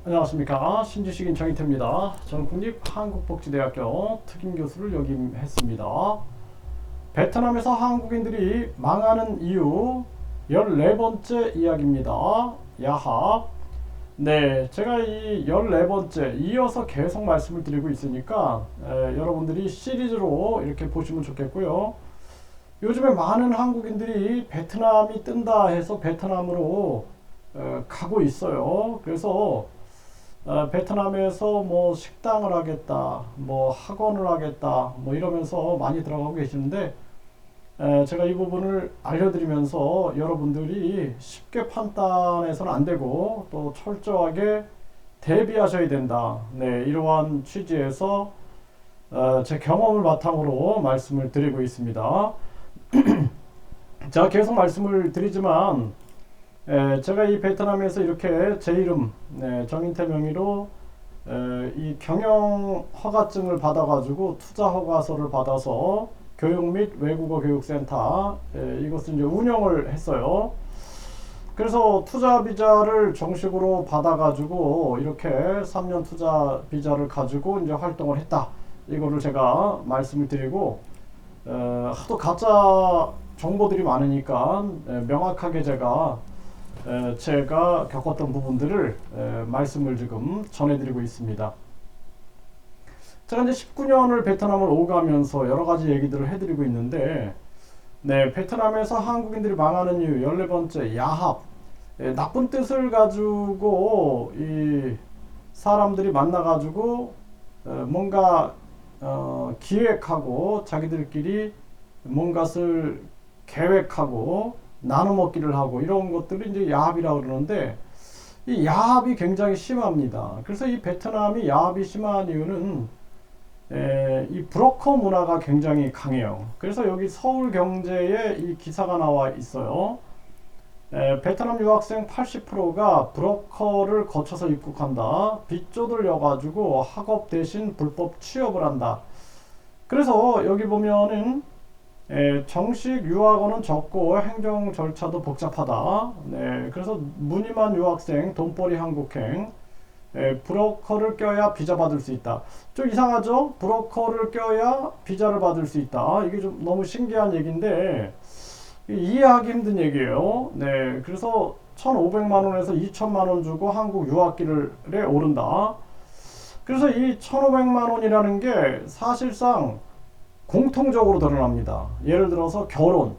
안녕하십니까. 신지식인 정희태입니다. 저는 국립한국복지대학교 특임교수를 역임했습니다. 베트남에서 한국인들이 망하는 이유 14번째 이야기입니다. 야합. 네, 제가 이 14번째 이어서 계속 말씀을 드리고 있으니까 여러분들이 시리즈로 이렇게 보시면 좋겠고요. 요즘에 많은 한국인들이 베트남이 뜬다 해서 베트남으로 가고 있어요. 그래서 베트남에서 뭐 식당을 하겠다, 뭐 학원을 하겠다, 뭐 이러면서 많이 들어가고 계시는데 제가 이 부분을 알려드리면서 여러분들이 쉽게 판단해서는 안 되고 또 철저하게 대비하셔야 된다. 네, 이러한 취지에서 제 경험을 바탕으로 말씀을 드리고 있습니다. 제가 계속 말씀을 드리지만 제가 이 베트남에서 이렇게 제 이름 정인태 명의로 이 경영 허가증을 받아가지고 투자 허가서를 받아서 교육 및 외국어 교육센터 이것을 이제 운영을 했어요. 그래서 투자 비자를 정식으로 받아가지고 이렇게 3년 투자 비자를 가지고 이제 활동을 했다. 이거를 제가 말씀을 드리고 하도 가짜 정보들이 많으니까 명확하게 제가 겪었던 부분들을 말씀을 지금 전해드리고 있습니다. 제가 이제 19년을 베트남을 오가면서 여러 가지 얘기들을 해드리고 있는데, 네, 베트남에서 한국인들이 망하는 이유 14번째 야합. 나쁜 뜻을 가지고 이 사람들이 만나가지고 뭔가 기획하고 자기들끼리 뭔가를 계획하고 나눠 먹기를 하고 이런 것들이 이제 야합이라고 그러는데 이 야합이 굉장히 심합니다. 그래서 이 베트남이 야합이 심한 이유는 이 브로커 문화가 굉장히 강해요. 그래서 여기 서울경제에 이 기사가 나와 있어요. 베트남 유학생 80%가 브로커를 거쳐서 입국한다. 빚조들 가지고 학업 대신 불법 취업을 한다. 그래서 여기 보면은 정식 유학원은 적고 행정 절차도 복잡하다. 네, 그래서 무늬만 유학생, 돈벌이 한국행, 브로커를 껴야 비자 받을 수 있다. 좀 이상하죠? 브로커를 껴야 비자를 받을 수 있다. 이게 좀 너무 신기한 얘기인데 이해하기 힘든 얘기예요. 네, 그래서 1,500만 원에서 2천만 원 주고 한국 유학길에 오른다. 그래서 이 1,500만 원이라는 게 사실상 공통적으로 드러납니다. 예를 들어서 결혼,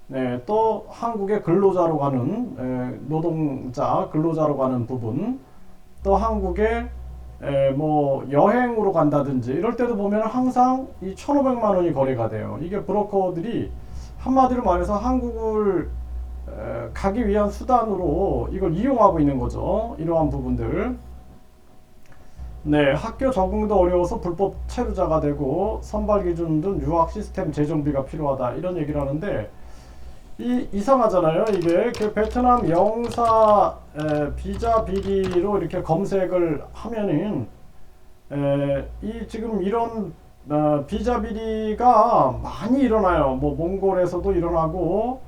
네, 또 한국의 근로자로 가는 노동자 근로자로 가는 부분, 또 한국에 뭐 여행으로 간다든지 이럴 때도 보면 항상 이 1,500만 원이 거래가 돼요. 이게 브로커들이 한마디로 말해서 한국을 가기 위한 수단으로 이걸 이용하고 있는 거죠. 이러한 부분들. 네, 학교 적응도 어려워서 불법 체류자가 되고 선발 기준 등 유학 시스템 재정비가 필요하다 이런 얘기를 하는데 이상하잖아요. 이게 그 베트남 영사 비자 비리로 이렇게 검색을 하면은 이 지금 이런 비자 비리가 많이 일어나요. 뭐 몽골에서도 일어나고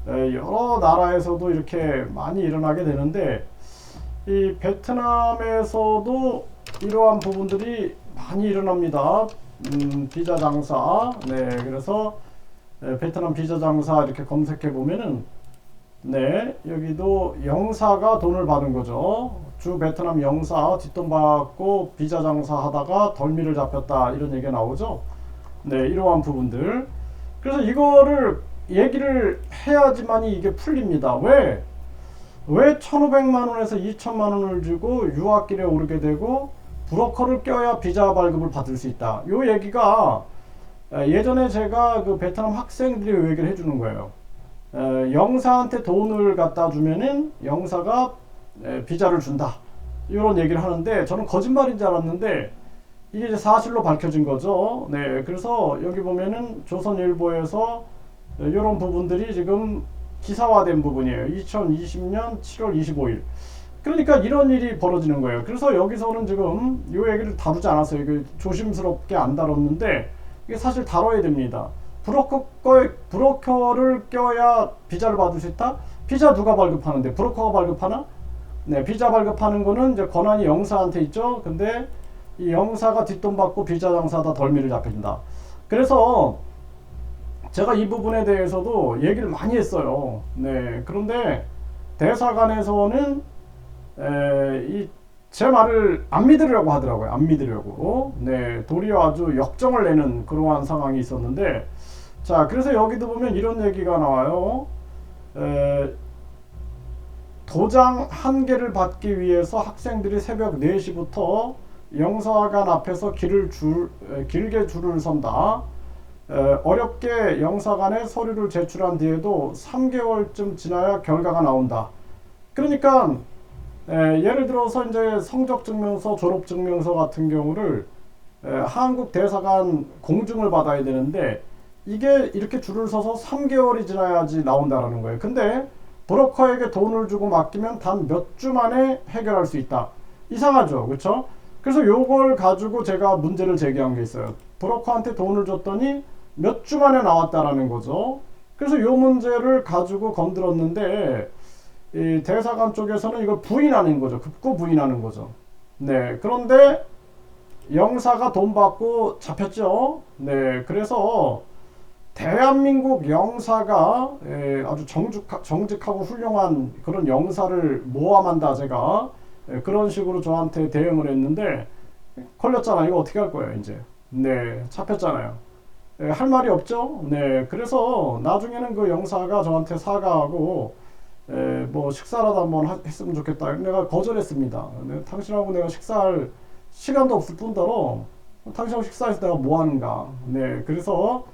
여러 나라에서도 이렇게 많이 일어나게 되는데 이 베트남에서도 이러한 부분들이 많이 일어납니다. 비자 장사. 네, 그래서 베트남 비자 장사 이렇게 검색해 보면은 네, 여기도 영사가 돈을 받은 거죠. 주 베트남 영사 뒷돈 받고 비자 장사 하다가 덜미를 잡혔다 이런 얘기가 나오죠. 네, 이러한 부분들. 그래서 이거를 얘기를 해야지만이 이게 풀립니다. 왜 1,500만 원에서 2천만 원을 주고 유학길에 오르게 되고 브로커를 껴야 비자 발급을 받을 수 있다. 요 얘기가 예전에 제가 그 베트남 학생들이 요 얘기를 해주는 거예요. 영사한테 돈을 갖다 주면은 영사가 비자를 준다. 이런 얘기를 하는데 저는 거짓말인 줄 알았는데 이게 이제 사실로 밝혀진 거죠. 네, 그래서 여기 보면은 조선일보에서 이런 부분들이 지금 기사화된 부분이에요. 2020년 7월 25일. 그러니까 이런 일이 벌어지는 거예요. 그래서 여기서는 지금 이 얘기를 다루지 않았어요. 이게 조심스럽게 안 다뤘는데 이게 사실 다뤄야 됩니다. 브로커를 껴야 비자를 받을 수 있다? 비자 누가 발급하는데? 브로커가 발급하나? 네, 비자 발급하는 거는 이제 권한이 영사한테 있죠. 근데 이 영사가 뒷돈 받고 비자 장사다 덜미를 잡힌다. 그래서 제가 이 부분에 대해서도 얘기를 많이 했어요. 네, 그런데 대사관에서는 제 말을 안 믿으려고 하더라고요. 안 믿으려고. 네, 도리어 아주 역정을 내는 그러한 상황이 있었는데, 자, 그래서 여기도 보면 이런 얘기가 나와요. 도장 한 개를 받기 위해서 학생들이 새벽 4시부터 영사관 앞에서 길게 줄을 선다. 어렵게 영사관에 서류를 제출한 뒤에도 3개월쯤 지나야 결과가 나온다. 그러니까 예를 들어서 이제 성적증명서, 졸업증명서 같은 경우를 한국 대사관 공증을 받아야 되는데 이게 이렇게 줄을 서서 3개월이 지나야지 나온다라는 거예요. 근데 브로커에게 돈을 주고 맡기면 단 몇 주 만에 해결할 수 있다. 이상하죠, 그렇죠? 그래서 요걸 가지고 제가 문제를 제기한 게 있어요. 브로커한테 돈을 줬더니 몇 주 만에 나왔다라는 거죠. 그래서 요 문제를 가지고 건드렸는데 이 대사관 쪽에서는 이걸 부인하는 거죠. 급고 부인하는 거죠. 네, 그런데 영사가 돈 받고 잡혔죠. 네, 그래서 대한민국 영사가 아주 정직하고 훌륭한 그런 영사를 모함한다 제가 그런 식으로 저한테 대응을 했는데 걸렸잖아. 이거 어떻게 할 거예요 이제. 네, 잡혔잖아요. 할 말이 없죠. 네, 그래서 나중에는 그 영사가 저한테 사과하고 뭐 식사라도 한번 했으면 좋겠다. 내가 거절했습니다. 당신하고 내가 식사할 시간도 없을 뿐더러 당신하고 식사해서 내가 뭐 하는가. 네, 그래서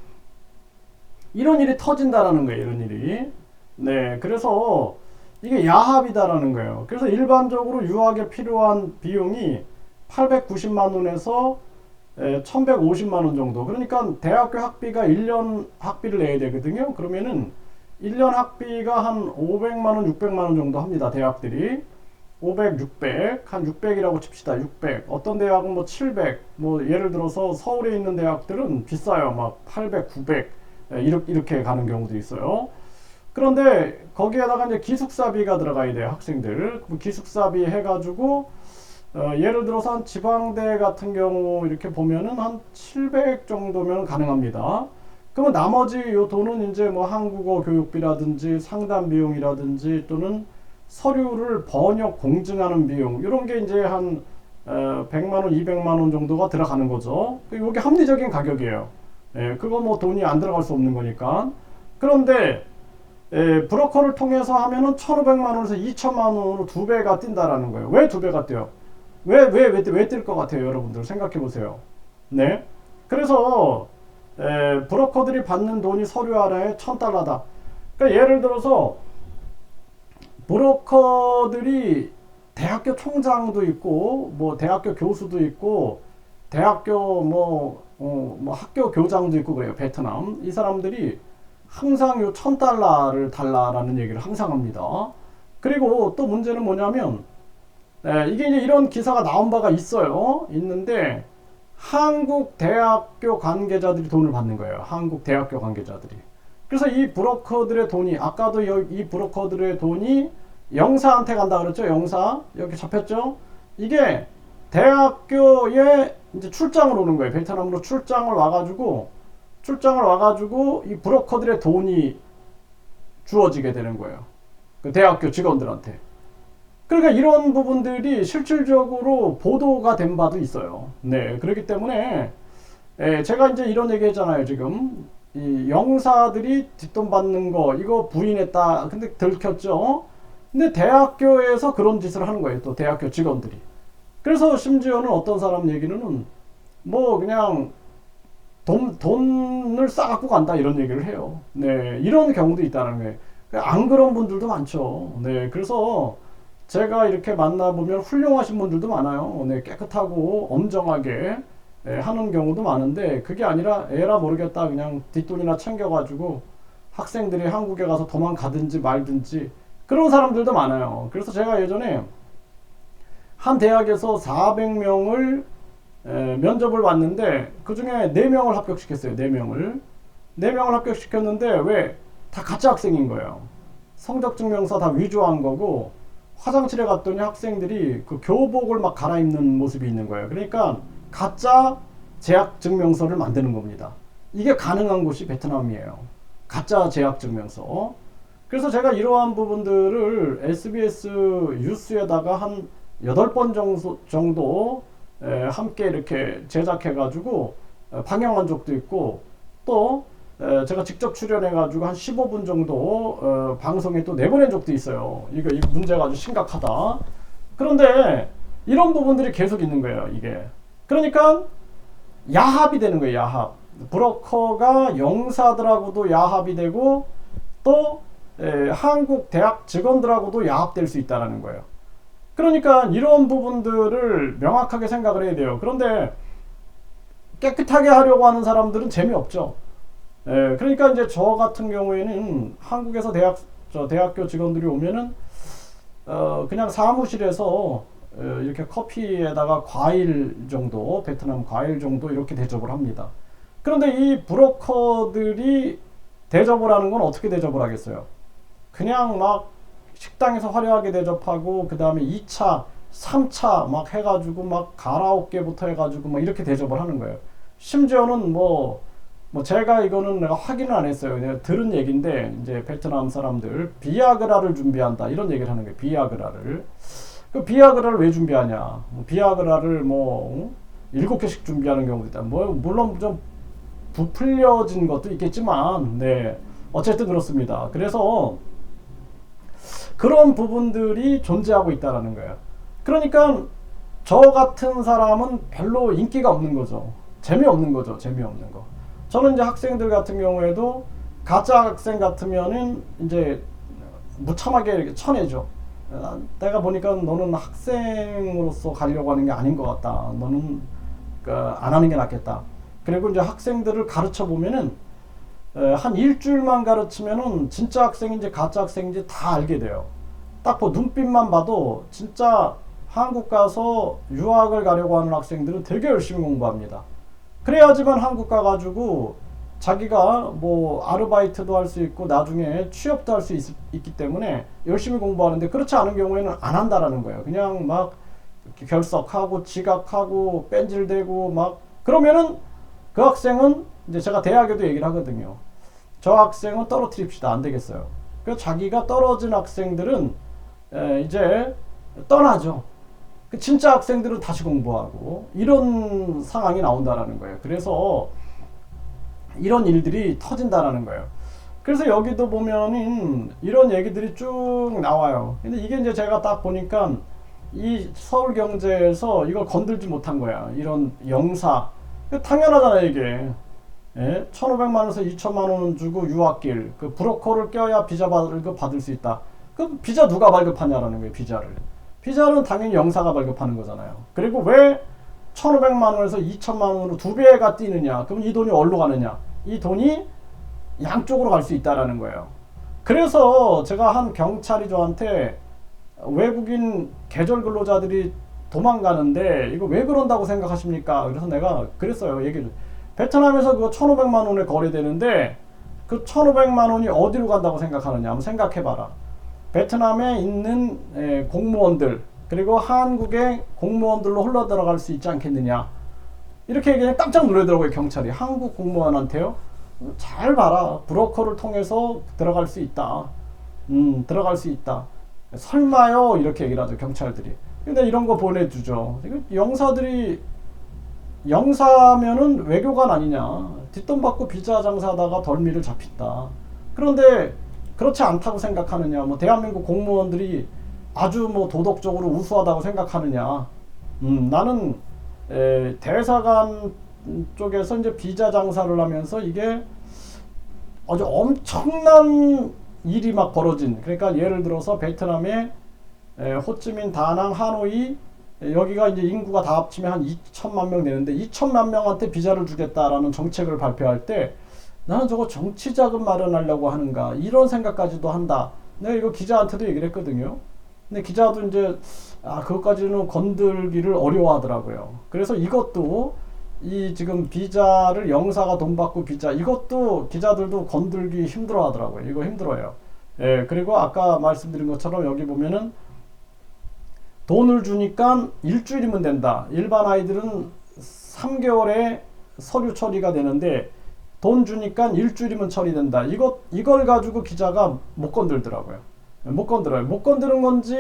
이런 일이 터진다라는 거예요. 이런 일이. 네, 그래서 이게 야합이다라는 거예요. 그래서 일반적으로 유학에 필요한 비용이 890만 원에서 1150만 원 정도. 그러니까 대학교 학비가 1년 학비를 내야 되거든요. 그러면은 1년 학비가 한 500만 원, 600만 원 정도 합니다. 대학들이. 500, 600, 한 600이라고 칩시다. 600. 어떤 대학은 뭐 700, 뭐 예를 들어서 서울에 있는 대학들은 비싸요. 막 800, 900 이렇게 가는 경우도 있어요. 그런데 거기에다가 이제 기숙사비가 들어가야 돼요. 학생들. 기숙사비 해가지고 예를 들어서 한 지방대 같은 경우 이렇게 보면은 한 700 정도면 가능합니다. 그러면 나머지 요 돈은 이제 뭐 한국어 교육비라든지 상담 비용이라든지 또는 서류를 번역 공증하는 비용 이런 게 이제 한 100만 원, 200만 원 정도가 들어가는 거죠. 이게 합리적인 가격이에요. 그거 뭐 돈이 안 들어갈 수 없는 거니까. 그런데 브로커를 통해서 하면은 1,500만 원에서 2천만 원으로 2배가 뛴다라는 거예요. 왜 2배가 뛰어요? 왜 뛸 것 같아요, 여러분들? 생각해 보세요. 네. 그래서 브로커들이 받는 돈이 서류 하나에 $1,000다. 그러니까 예를 들어서 브로커들이 대학교 총장도 있고 뭐 대학교 교수도 있고 대학교 뭐 학교 교장도 있고 그래요. 베트남 이 사람들이 항상 요 $1,000를 달라라는 얘기를 항상 합니다. 그리고 또 문제는 뭐냐면 이게 이제 이런 기사가 나온 바가 있어요. 있는데 한국 대학교 관계자들이 돈을 받는 거예요. 한국 대학교 관계자들이. 그래서 이 브로커들의 돈이 아까도 이 브로커들의 돈이 영사한테 간다 그랬죠. 영사 여기 잡혔죠. 이게 대학교에 이제 출장을 오는 거예요. 베트남으로 출장을 와가지고 이 브로커들의 돈이 주어지게 되는 거예요. 그 대학교 직원들한테. 그러니까 이런 부분들이 실질적으로 보도가 된 바도 있어요. 네, 그렇기 때문에 제가 이제 이런 얘기 했잖아요. 지금 이 영사들이 뒷돈 받는 거 이거 부인했다. 근데 들켰죠. 근데 대학교에서 그런 짓을 하는 거예요. 또 대학교 직원들이. 그래서 심지어는 어떤 사람 얘기는 뭐 그냥 돈을 싸갖고 간다 이런 얘기를 해요. 네, 이런 경우도 있다는 거예요. 안 그런 분들도 많죠. 네, 그래서 제가 이렇게 만나보면 훌륭하신 분들도 많아요. 네, 깨끗하고 엄정하게 하는 경우도 많은데 그게 아니라 에라 모르겠다 그냥 뒷돈이나 챙겨가지고 학생들이 한국에 가서 도망가든지 말든지 그런 사람들도 많아요. 그래서 제가 예전에 한 대학에서 400명을 면접을 봤는데 그 중에 4명을 합격시켰어요. 4명을 합격시켰는데 왜? 다 가짜 학생인 거예요. 성적증명서 다 위조한 거고 화장실에 갔더니 학생들이 그 교복을 막 갈아입는 모습이 있는 거예요. 그러니까 가짜 재학 증명서를 만드는 겁니다. 이게 가능한 곳이 베트남이에요. 가짜 재학 증명서. 그래서 제가 이러한 부분들을 SBS 뉴스에다가 한 8번 정도 함께 이렇게 제작해가지고 방영한 적도 있고, 또 제가 직접 출연해가지고 한 15분 정도 방송에 또 내보낸 적도 있어요. 이 문제가 아주 심각하다. 그런데 이런 부분들이 계속 있는 거예요, 이게. 그러니까 야합이 되는 거예요, 야합. 브로커가 영사들하고도 야합이 되고, 또 한국 대학 직원들하고도 야합될 수 있다는 거예요. 그러니까 이런 부분들을 명확하게 생각을 해야 돼요. 그런데 깨끗하게 하려고 하는 사람들은 재미없죠. 그러니까 이제 저 같은 경우에는 한국에서 대학교 직원들이 오면은 그냥 사무실에서 이렇게 커피에다가 과일 정도, 베트남 과일 정도 이렇게 대접을 합니다. 그런데 이 브로커들이 대접을 하는 건 어떻게 대접을 하겠어요? 그냥 막 식당에서 화려하게 대접하고, 그 다음에 2차, 3차 막 해가지고 막 가라오케부터 해가지고 막 이렇게 대접을 하는 거예요. 심지어는 뭐 제가 이거는 내가 확인을 안 했어요. 내가 들은 얘기인데, 이제 베트남 사람들 비아그라를 준비한다 이런 얘기를 하는 거예요. 비아그라를. 그 비아그라를 왜 준비하냐? 비아그라를 7개씩 준비하는 경우도 있다. 물론 좀 부풀려진 것도 있겠지만, 네, 어쨌든 그렇습니다. 그래서 그런 부분들이 존재하고 있다라는 거예요. 그러니까 저 같은 사람은 별로 인기가 없는 거죠. 재미없는 거죠. 재미없는 거. 저는 이제 학생들 같은 경우에도 가짜 학생 같으면은 이제 무참하게 이렇게 쳐내죠. 내가 보니까 너는 학생으로서 가려고 하는 게 아닌 것 같다. 너는 안 하는 게 낫겠다. 그리고 이제 학생들을 가르쳐 보면은 한 일주일만 가르치면은 진짜 학생인지 가짜 학생인지 다 알게 돼요. 딱 눈빛만 봐도 진짜 한국 가서 유학을 가려고 하는 학생들은 되게 열심히 공부합니다. 그래야지만 한국 가가지고 자기가 아르바이트도 할 수 있고 나중에 취업도 할 수 있기 때문에 열심히 공부하는데, 그렇지 않은 경우에는 안 한다라는 거예요. 그냥 막 결석하고 지각하고 뺀질대고 막 그러면은 그 학생은 이제 제가 대학에도 얘기를 하거든요. 저 학생은 떨어뜨립시다. 안 되겠어요. 그래서 자기가 떨어진 학생들은 이제 떠나죠. 진짜 학생들은 다시 공부하고 이런 상황이 나온다라는 거예요. 그래서 이런 일들이 터진다라는 거예요. 그래서 여기도 보면은 이런 얘기들이 쭉 나와요. 근데 이게 이제 제가 딱 보니까 이 서울경제에서 이걸 건들지 못한 거야. 이런 영사. 당연하잖아요, 이게. 1,500만 원에서 2천만 원 주고 유학길, 그 브로커를 껴야 비자 받을 수 있다. 그 비자 누가 발급하냐라는 거예요, 비자를. 비자는 당연히 영사가 발급하는 거잖아요. 그리고 왜 1,500만 원에서 2천만 원으로 2배가 뛰느냐? 그럼 이 돈이 어디로 가느냐? 이 돈이 양쪽으로 갈 수 있다라는 거예요. 그래서 제가 한 경찰이 저한테 외국인 계절 근로자들이 도망가는데 이거 왜 그런다고 생각하십니까? 그래서 내가 그랬어요. 얘기를. 베트남에서 그거 1,500만 원에 거래되는데 그 1,500만 원이 어디로 간다고 생각하느냐? 한번 생각해봐라. 베트남에 있는 공무원들, 그리고 한국의 공무원들로 흘러 들어갈 수 있지 않겠느냐? 이렇게 얘기하면 깜짝 놀라더라고요, 경찰이. 한국 공무원한테요? 잘 봐라. 브로커를 통해서 들어갈 수 있다. 들어갈 수 있다. 설마요? 이렇게 얘기를 하죠, 경찰들이. 근데 이런 거 보내주죠. 영사면은 외교관 아니냐. 뒷돈 받고 비자 장사하다가 덜미를 잡힌다. 그런데 그렇지 않다고 생각하느냐. 대한민국 공무원들이 아주 도덕적으로 우수하다고 생각하느냐. 나는 대사관 쪽에서 이제 비자 장사를 하면서 이게 아주 엄청난 일이 막 벌어진, 그러니까 예를 들어서 베트남의 호찌민, 다낭, 하노이, 여기가 이제 인구가 다 합치면 한 2천만 명 되는데 2천만 명한테 비자를 주겠다라는 정책을 발표할 때 나는 저거 정치 자금 마련하려고 하는가 이런 생각까지도 한다. 내가 이거 기자한테도 얘기를 했거든요. 근데 기자도 이제 그것까지는 건들기를 어려워하더라고요. 그래서 이것도 이 지금 비자를 영사가 돈 받고 비자, 이것도 기자들도 건들기 힘들어 하더라고요. 이거 힘들어요. 그리고 아까 말씀드린 것처럼 여기 보면은 돈을 주니까 일주일이면 된다. 일반 아이들은 3개월에 서류 처리가 되는데 돈 주니까 일주일이면 처리된다. 이걸 가지고 기자가 못 건들더라고요. 못 건드려요. 못 건드는 건지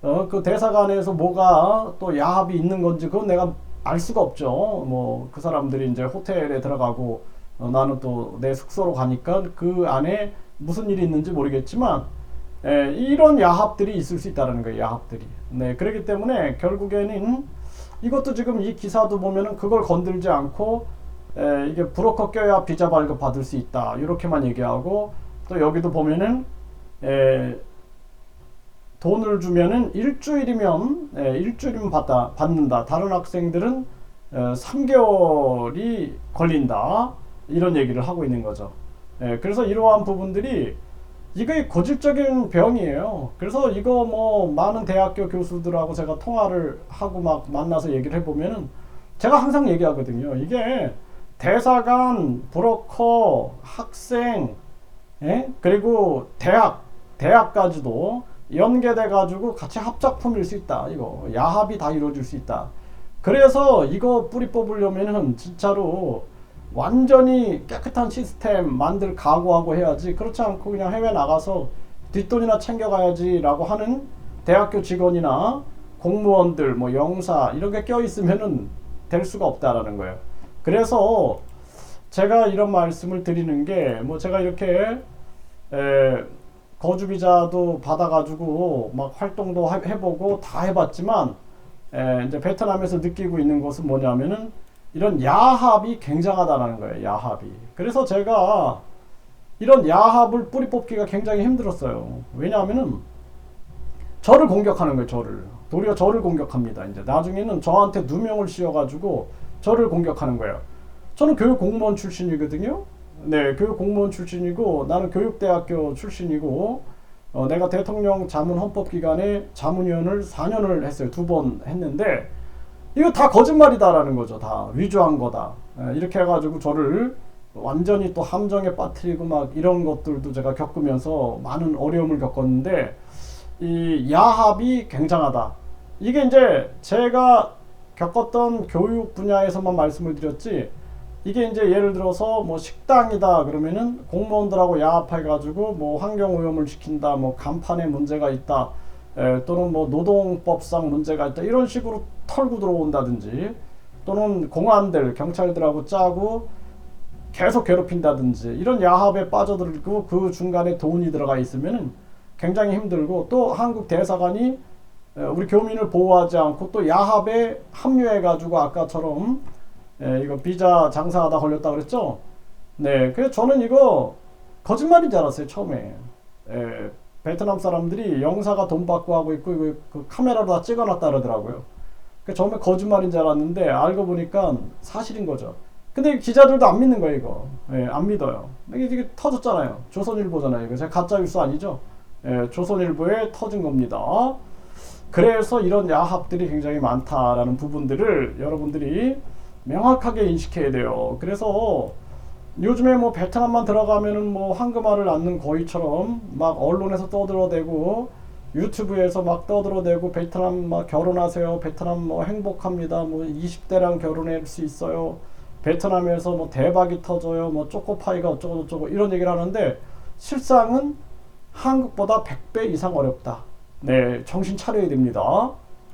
그 대사관에서 뭐가 또 야합이 있는 건지 그건 내가 알 수가 없죠. 그 사람들이 이제 호텔에 들어가고 나는 또 내 숙소로 가니까 그 안에 무슨 일이 있는지 모르겠지만 이런 야합들이 있을 수 있다는 거예요. 야합들이. 네, 그렇기 때문에 결국에는 이것도 지금 이 기사도 보면은 그걸 건들지 않고 이게 브로커 껴야 비자 발급 받을 수 있다 이렇게만 얘기하고 또 여기도 보면은 돈을 주면은 일주일이면 받는다. 다른 학생들은 3개월이 걸린다. 이런 얘기를 하고 있는 거죠. 그래서 이러한 부분들이 이게 고질적인 병이에요. 그래서 이거 많은 대학교 교수들하고 제가 통화를 하고 막 만나서 얘기를 해보면은 제가 항상 얘기하거든요. 이게 대사관, 브로커, 학생, 그리고 대학까지도 연계돼 가지고 같이 합작품일 수 있다. 이거 야합이 다 이루어질 수 있다. 그래서 이거 뿌리 뽑으려면은 진짜로 완전히 깨끗한 시스템 만들 각오하고 해야지. 그렇지 않고 그냥 해외 나가서 뒷돈이나 챙겨가야지 라고 하는 대학교 직원이나 공무원들 영사 이런 게 껴있으면은 될 수가 없다라는 거예요. 그래서 제가 이런 말씀을 드리는 게 제가 이렇게 거주 비자도 받아가지고 막 활동도 해보고 다 해봤지만 이제 베트남에서 느끼고 있는 것은 뭐냐면은 이런 야합이 굉장하다는 거예요. 야합이. 그래서 제가 이런 야합을 뿌리 뽑기가 굉장히 힘들었어요. 왜냐하면은 저를 공격하는 거예요. 도리어 저를 공격합니다. 이제 나중에는 저한테 누명을 씌워가지고 저를 공격하는 거예요. 저는 교육 공무원 출신이거든요. 네, 교육 공무원 출신이고 나는 교육대학교 출신이고 내가 대통령 자문 헌법기관에 자문위원을 4년을 했어요. 2번 했는데 이거 다 거짓말이다라는 거죠. 다 위조한 거다. 이렇게 해가지고 저를 완전히 또 함정에 빠뜨리고 막 이런 것들도 제가 겪으면서 많은 어려움을 겪었는데 이 야합이 굉장하다. 이게 이제 제가 겪었던 교육 분야에서만 말씀을 드렸지 이게 이제 예를 들어서 식당이다 그러면은 공무원들하고 야합해가지고 환경오염을 시킨다, 간판에 문제가 있다, 또는 노동법상 문제가 있다 이런 식으로 털고 들어온다든지 또는 공안들, 경찰들하고 짜고 계속 괴롭힌다든지 이런 야합에 빠져들고 그 중간에 돈이 들어가 있으면은 굉장히 힘들고 또 한국 대사관이 우리 교민을 보호하지 않고 또 야합에 합류해가지고 아까처럼 이거 비자 장사하다 걸렸다 그랬죠? 네, 그래서 저는 이거 거짓말인 줄 알았어요, 처음에. 베트남 사람들이 영사가 돈 받고 하고 있고 그 카메라로 다 찍어놨다 그러더라고요. 처음에 거짓말인 줄 알았는데 알고 보니까 사실인 거죠. 근데 기자들도 안 믿는 거예요, 이거. 안 믿어요. 이게 터졌잖아요. 조선일보잖아요. 이거 제가 가짜 뉴스 아니죠? 조선일보에 터진 겁니다. 그래서 이런 야합들이 굉장히 많다라는 부분들을 여러분들이 명확하게 인식해야 돼요. 그래서 요즘에 베트남만 들어가면은 황금알을 낳는 거위처럼 막 언론에서 떠들어대고 유튜브에서 막 떠들어대고 베트남 막 결혼하세요. 베트남 행복합니다. 20대랑 결혼할 수 있어요. 베트남에서 대박이 터져요. 초코파이가 어쩌고 이런 얘기를 하는데 실상은 한국보다 100배 이상 어렵다. 네, 정신 차려야 됩니다.